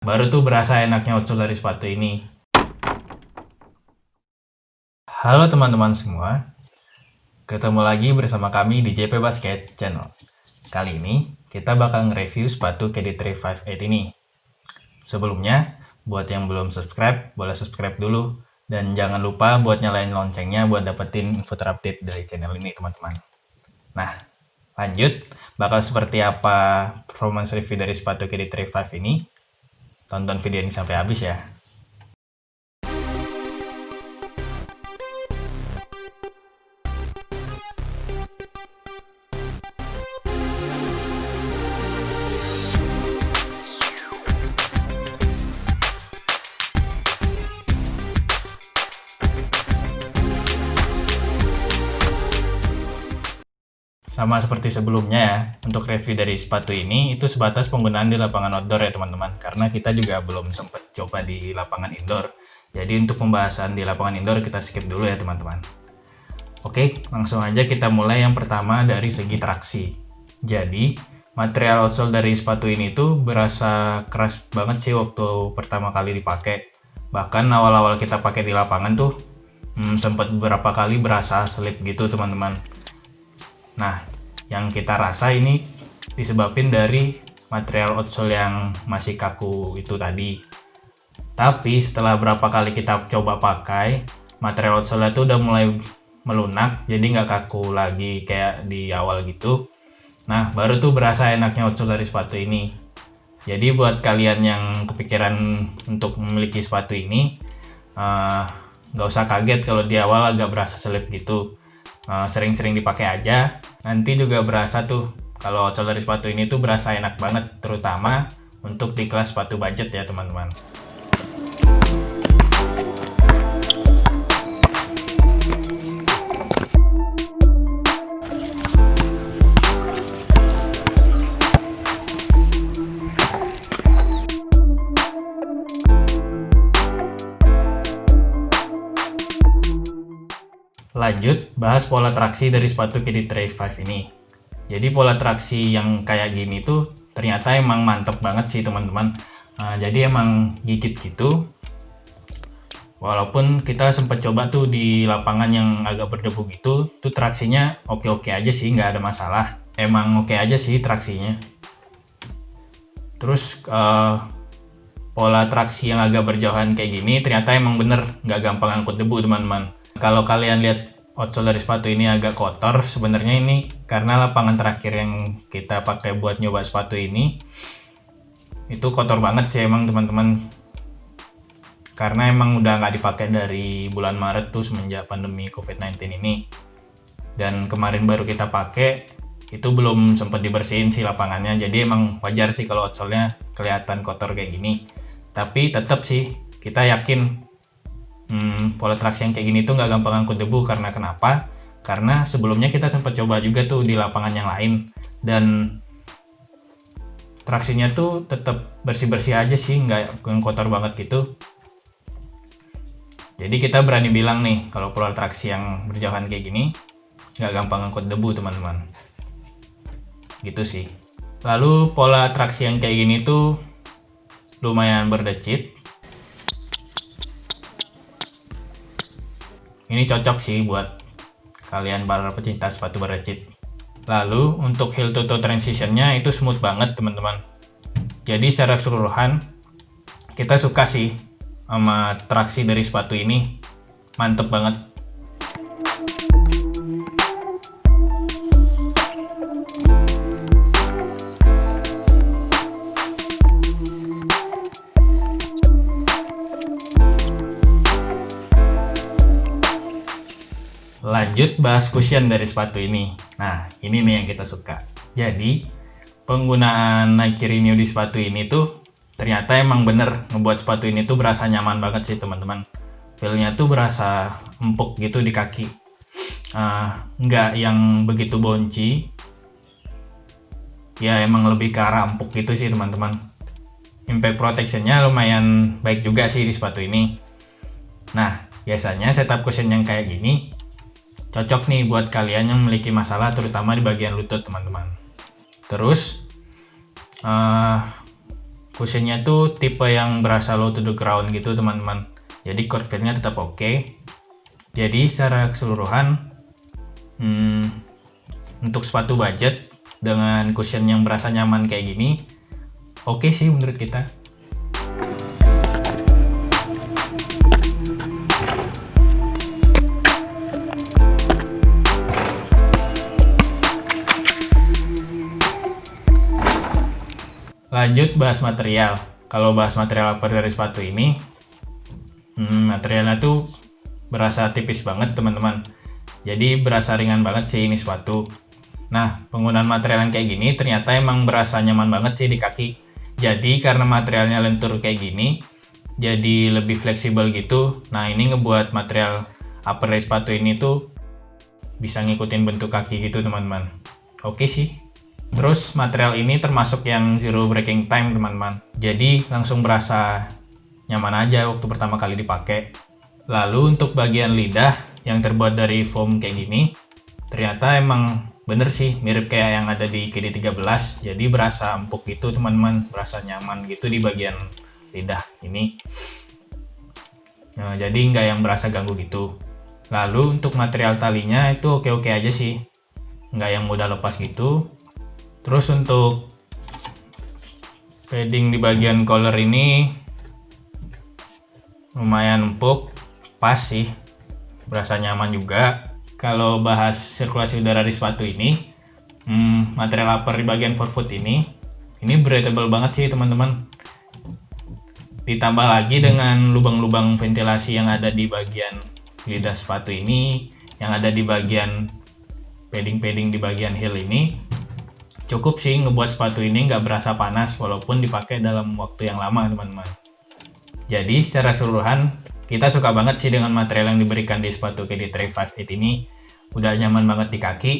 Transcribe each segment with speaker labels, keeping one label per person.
Speaker 1: Baru tuh berasa enaknya outsole dari sepatu ini. Halo teman-teman semua, ketemu lagi bersama kami di JP Basket Channel. Kali ini kita bakal nge-review sepatu KD358 ini. Sebelumnya, buat yang belum subscribe, boleh subscribe dulu. Dan jangan lupa buat nyalain loncengnya buat dapetin info terupdate dari channel ini teman-teman. Nah, lanjut, bakal seperti apa performance review dari sepatu KD358 ini? Tonton video ini sampai habis ya. Sama seperti sebelumnya ya, untuk review dari sepatu ini itu sebatas penggunaan di lapangan outdoor ya teman-teman, karena kita juga belum sempat coba di lapangan indoor. Jadi untuk pembahasan di lapangan indoor kita skip dulu ya teman-teman. Oke, langsung aja kita mulai yang pertama dari segi traksi. Jadi, material outsole dari sepatu ini tuh berasa keras banget sih waktu pertama kali dipakai. Bahkan awal-awal kita pakai di lapangan tuh sempat beberapa kali berasa slip gitu teman-teman. Nah, yang kita rasa ini disebabkan dari material outsole yang masih kaku itu tadi. Tapi setelah berapa kali kita coba pakai, material outsole itu udah mulai melunak, jadi nggak kaku lagi kayak di awal gitu. Nah, baru tuh berasa enaknya outsole dari sepatu ini. Jadi buat kalian yang kepikiran untuk memiliki sepatu ini, nggak usah kaget kalau di awal agak berasa selip gitu. Sering-sering dipakai aja, nanti juga berasa tuh kalau outsole dari sepatu ini tuh berasa enak banget, terutama untuk di kelas sepatu budget ya teman-teman. Lanjut, bahas pola traksi dari sepatu KD358 ini. Jadi pola traksi yang kayak gini tuh ternyata emang mantep banget sih teman-teman. Jadi emang gigit gitu. Walaupun kita sempat coba tuh di lapangan yang agak berdebu gitu, tuh traksinya oke-oke aja sih, nggak ada masalah. Emang oke aja sih traksinya. Terus pola traksi yang agak berjauhan kayak gini ternyata emang bener nggak gampang angkut debu teman-teman. Kalau kalian lihat outsole dari sepatu ini agak kotor, sebenarnya ini karena lapangan terakhir yang kita pakai buat nyoba sepatu ini itu kotor banget sih emang teman-teman. Karena emang udah nggak dipakai dari bulan Maret tuh semenjak pandemi COVID-19 ini. Dan kemarin baru kita pakai, itu belum sempat dibersihin sih lapangannya. Jadi emang wajar sih kalau outsole-nya kelihatan kotor kayak gini. Tapi tetap sih kita yakin pola traksi yang kayak gini tuh nggak gampang angkut debu. Karena kenapa? Karena sebelumnya kita sempat coba juga tuh di lapangan yang lain, dan traksinya tuh tetap bersih-bersih aja sih, nggak kotor banget gitu. Jadi kita berani bilang nih kalau pola traksi yang berjauhan kayak gini nggak gampang angkut debu teman-teman. Gitu sih. Lalu pola traksi yang kayak gini tuh lumayan berdecit. Ini cocok sih buat kalian para pecinta sepatu berdecit. Lalu untuk heel to toe transitionnya itu smooth banget teman-teman. Jadi secara keseluruhan kita suka sih sama traksi dari sepatu ini, mantep banget. Lanjut bahas cushion dari sepatu ini. Nah, ini nih yang kita suka. Jadi, penggunaan Nike Renew di sepatu ini tuh ternyata emang bener ngebuat sepatu ini tuh berasa nyaman banget sih teman-teman. Feel-nya tuh berasa empuk gitu di kaki. Nggak yang begitu bonci. Ya emang lebih ke arah empuk gitu sih teman-teman. Impact protection-nya lumayan baik juga sih di sepatu ini. Nah, biasanya setup cushion yang kayak gini cocok nih buat kalian yang memiliki masalah terutama di bagian lutut teman-teman. Terus Cushionnya tuh tipe yang berasa low to the ground gitu teman-teman. Jadi curve fitnya tetap oke. Jadi secara keseluruhan untuk sepatu budget dengan cushion yang berasa nyaman kayak gini, oke sih menurut kita. Lanjut bahas material. Kalau bahas material upper dari sepatu ini, materialnya tuh berasa tipis banget teman-teman. Jadi berasa ringan banget sih ini sepatu. Nah, penggunaan material yang kayak gini ternyata emang berasa nyaman banget sih di kaki. Jadi karena materialnya lentur kayak gini, jadi lebih fleksibel gitu. Nah, ini ngebuat material upper dari sepatu ini tuh bisa ngikutin bentuk kaki gitu teman-teman. Oke sih. Terus material ini termasuk yang zero breaking time teman-teman. Jadi langsung berasa nyaman aja waktu pertama kali dipakai. Lalu untuk bagian lidah yang terbuat dari foam kayak gini, ternyata emang bener sih mirip kayak yang ada di KD13. Jadi berasa empuk gitu teman-teman, berasa nyaman gitu di bagian lidah ini. Nah, jadi nggak yang berasa ganggu gitu. Lalu untuk material talinya itu oke-oke aja sih, nggak yang mudah lepas gitu. Terus untuk padding di bagian collar ini lumayan empuk, pas sih, berasa nyaman juga. Kalau bahas sirkulasi udara di sepatu ini, material upper di bagian forefoot ini breathable banget sih teman-teman. Ditambah lagi dengan lubang-lubang ventilasi yang ada di bagian lidah sepatu ini, yang ada di bagian padding-padding di bagian heel ini, cukup sih ngebuat sepatu ini nggak berasa panas walaupun dipakai dalam waktu yang lama teman-teman. Jadi secara keseluruhan kita suka banget sih dengan material yang diberikan di sepatu KD Trail 58 ini. Udah nyaman banget di kaki,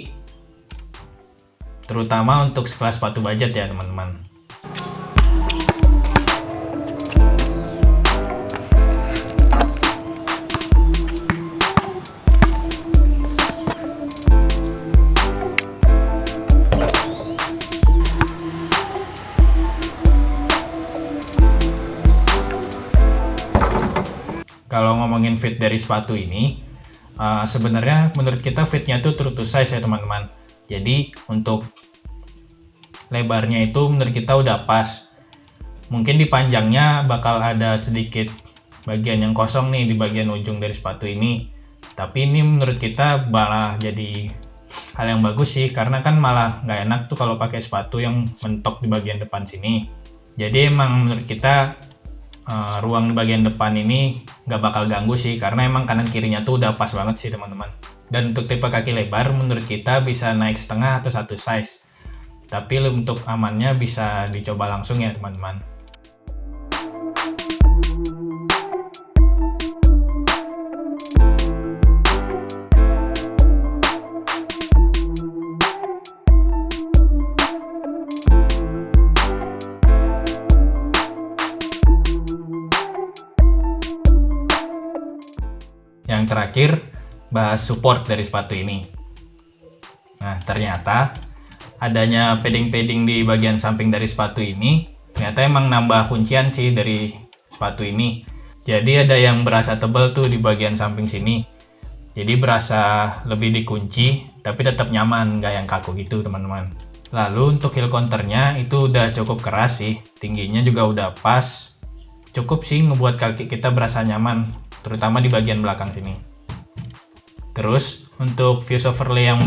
Speaker 1: terutama untuk sekelas sepatu budget ya teman-teman. Kalau ngomongin fit dari sepatu ini, sebenarnya menurut kita fitnya tuh true to size ya teman-teman. Jadi untuk lebarnya itu menurut kita udah pas. Mungkin di panjangnya bakal ada sedikit bagian yang kosong nih di bagian ujung dari sepatu ini. Tapi ini menurut kita malah jadi hal yang bagus sih, karena kan malah nggak enak tuh kalau pakai sepatu yang mentok di bagian depan sini. Jadi emang menurut kita ruang di bagian depan ini nggak bakal ganggu sih, karena emang kanan kirinya tuh udah pas banget sih teman-teman. Dan untuk tipe kaki lebar menurut kita bisa naik setengah atau satu size, tapi untuk amannya bisa dicoba langsung ya teman-teman. Yang terakhir, bahas support dari sepatu ini. Nah, ternyata adanya padding-padding di bagian samping dari sepatu ini ternyata emang nambah kuncian sih dari sepatu ini. Jadi ada yang berasa tebal tuh di bagian samping sini. Jadi berasa lebih dikunci, tapi tetap nyaman, nggak yang kaku gitu teman-teman. Lalu untuk heel counternya itu udah cukup keras sih, tingginya juga udah pas. Cukup sih ngebuat kaki kita berasa nyaman, terutama di bagian belakang sini. Terus untuk fuse overlay yang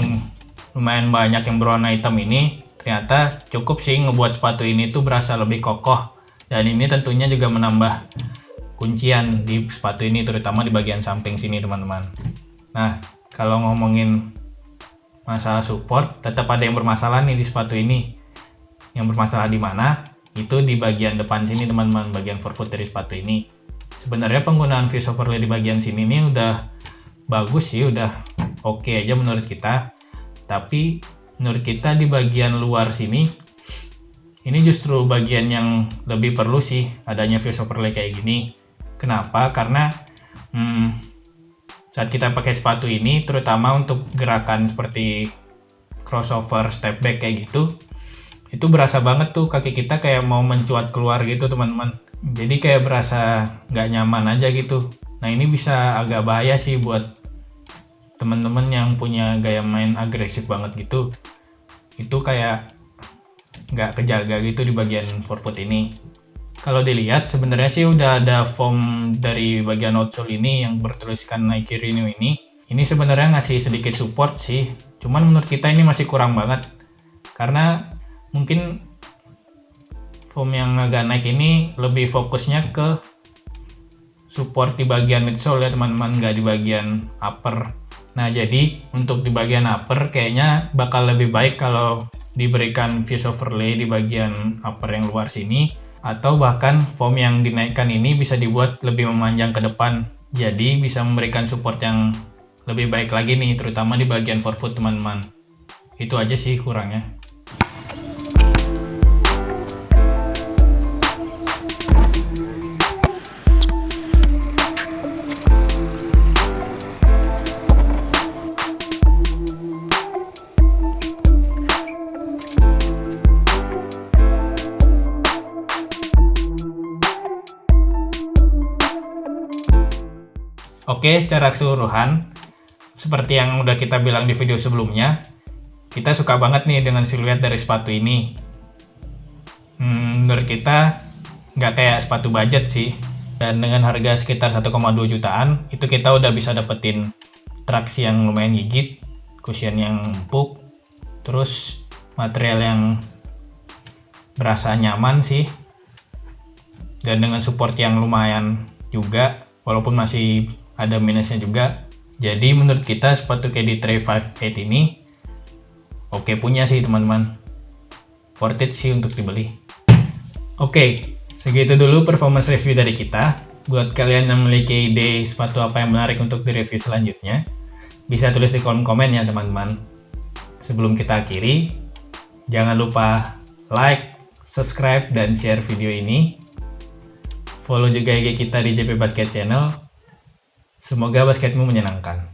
Speaker 1: lumayan banyak yang berwarna hitam ini ternyata cukup sih ngebuat sepatu ini tuh berasa lebih kokoh, dan ini tentunya juga menambah kuncian di sepatu ini, terutama di bagian samping sini teman-teman. Nah, kalau ngomongin masalah support, tetap ada yang bermasalah nih di sepatu ini. Yang bermasalah di mana? Itu di bagian depan sini teman-teman, bagian forefoot dari sepatu ini. Sebenarnya penggunaan fuse overlay di bagian sini nih udah bagus sih, udah oke aja menurut kita. Tapi menurut kita di bagian luar sini, ini justru bagian yang lebih perlu sih adanya fuse overlay kayak gini. Kenapa? Karena saat kita pakai sepatu ini, terutama untuk gerakan seperti crossover, step back kayak gitu, itu berasa banget tuh kaki kita kayak mau mencuat keluar gitu teman-teman. Jadi kayak berasa nggak nyaman aja gitu. Nah ini bisa agak bahaya sih buat teman-teman yang punya gaya main agresif banget gitu. Itu kayak nggak kejaga gitu di bagian forefoot ini. Kalau dilihat sebenarnya sih udah ada foam dari bagian outsole ini yang bertuliskan Nike Renew ini. Ini sebenarnya ngasih sedikit support sih. Cuman menurut kita ini masih kurang banget. Karena mungkin foam yang agak naik ini lebih fokusnya ke support di bagian midsole ya teman-teman, nggak di bagian upper. Nah jadi untuk di bagian upper kayaknya bakal lebih baik kalau diberikan fuse overlay di bagian upper yang luar sini, atau bahkan foam yang dinaikkan ini bisa dibuat lebih memanjang ke depan, jadi bisa memberikan support yang lebih baik lagi nih, terutama di bagian forefoot teman-teman. Itu aja sih kurangnya. Oke, secara keseluruhan, seperti yang udah kita bilang di video sebelumnya, kita suka banget nih dengan siluet dari sepatu ini. Menurut kita, nggak kayak sepatu budget sih. Dan dengan harga sekitar 1,2 jutaan, itu kita udah bisa dapetin traksi yang lumayan gigit, cushion yang empuk, terus material yang berasa nyaman sih. Dan dengan support yang lumayan juga, walaupun masih ada minusnya juga. Jadi menurut kita sepatu KD Trey 58 ini oke punya sih teman-teman. Worth it sih untuk dibeli. Oke, segitu dulu performance review dari kita. Buat kalian yang memiliki ide sepatu apa yang menarik untuk direview selanjutnya, bisa tulis di kolom komen ya teman-teman. Sebelum kita akhiri, jangan lupa like, subscribe, dan share video ini. Follow juga IG kita di JP Basket Channel. Semoga basketmu menyenangkan.